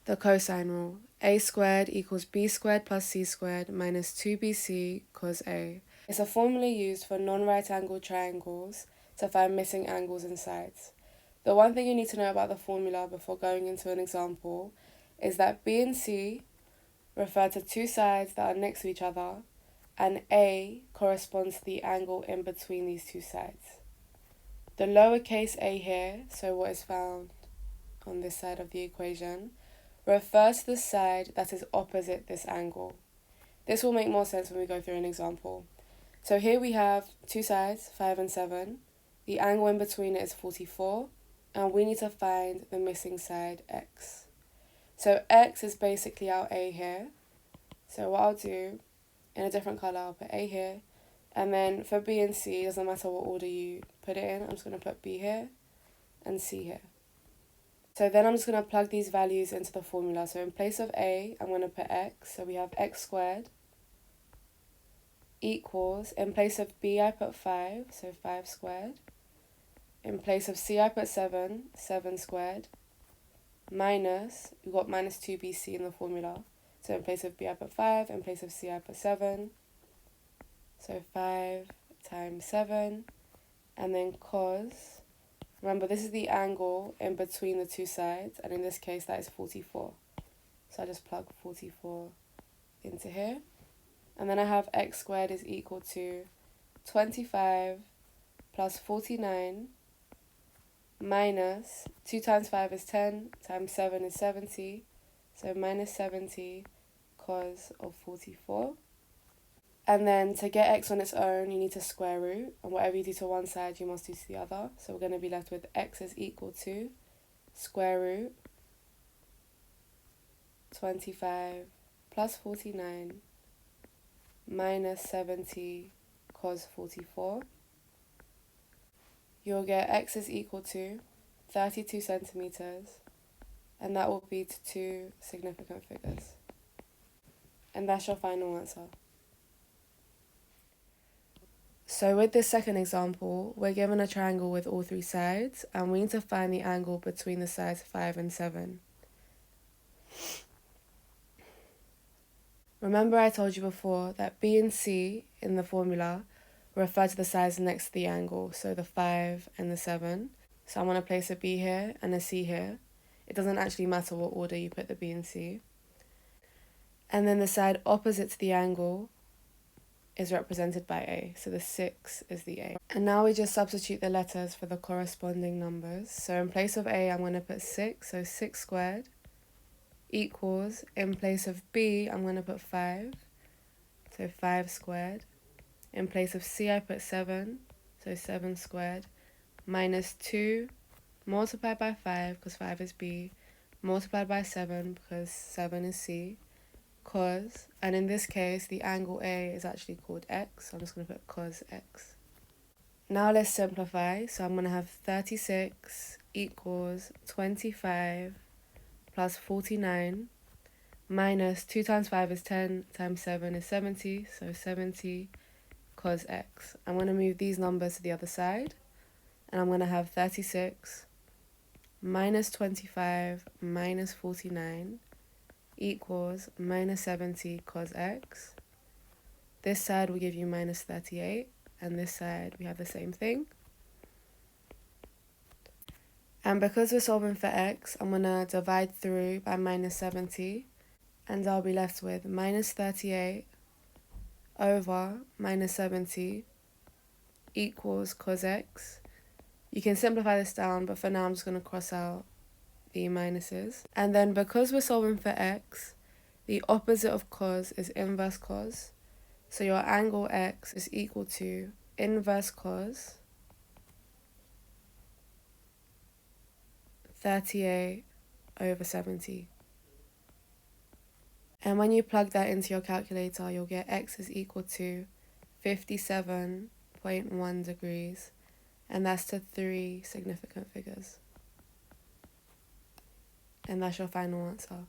The cosine rule. A squared equals b squared plus c squared minus 2bc cos A. It's a formula used for non-right angled triangles to find missing angles and sides. The one thing you need to know about the formula before going into an example is that b and c refer to two sides that are next to each other, and A corresponds to the angle in between these two sides. The lowercase a here, so what is found on this side of the equation, refers to the side that is opposite this angle. This will make more sense when we go through an example. So here we have two sides, 5 and 7. The angle in between it is 44, and we need to find the missing side, x. So x is basically our A here. So what I'll do, in a different colour, I'll put A here. And then for B and C, it doesn't matter what order you put it in. I'm just going to put B here and C here. So then I'm just going to plug these values into the formula. So in place of A, I'm going to put x. So we have x squared equals, in place of B, I put 5, so 5 squared. In place of C, I put 7, 7 squared. Minus, we've got minus 2bc in the formula. So in place of B, I put 5. In place of C, I put 7. So 5 times 7. And then cos. Remember, this is the angle in between the two sides. And in this case, that is 44. So I just plug 44 into here. And then I have x squared is equal to 25 plus 49 minus 2 times 5 is 10 times 7 is 70. So minus 70 cos of 44. And then to get x on its own, you need to square root. And whatever you do to one side, you must do to the other. So we're going to be left with x is equal to square root 25 plus 49 minus 70 cos 44. You'll get x is equal to 32 centimeters, and that will be to two significant figures. And that's your final answer. So with this second example, we're given a triangle with all three sides, and we need to find the angle between the sides 5 and 7. Remember I told you before that B and C in the formula refer to the sides next to the angle, so the 5 and the 7. So I'm going to place a B here and a C here. It doesn't actually matter what order you put the B and C. And then the side opposite to the angle is represented by A, so the 6 is the A. And now we just substitute the letters for the corresponding numbers. So in place of A, I'm going to put 6, so 6 squared equals, in place of B, I'm going to put 5, so 5 squared. In place of C, I put 7, so 7 squared, minus 2 multiplied by 5, because 5 is B, multiplied by 7, because 7 is C, cos, and in this case, the angle A is actually called x, so I'm just going to put cos x. Now let's simplify, so I'm going to have 36 equals 25 plus 49 minus 2 times 5 is 10 times 7 is 70, so 70 cos x. I'm going to move these numbers to the other side, and I'm going to have 36 minus 25 minus 49 equals minus 70 cos x. This side will give you minus 38, and this side we have the same thing. And because we're solving for x, I'm going to divide through by minus 70, and I'll be left with minus 38 over minus 70 equals cos x. You can simplify this down, but for now I'm just going to cross out the minuses. And then because we're solving for x, the opposite of cos is inverse cos. So your angle x is equal to inverse cos 38 over 70. And when you plug that into your calculator, you'll get x is equal to 57.1 degrees, and that's to 3 significant figures. And that's your final answer.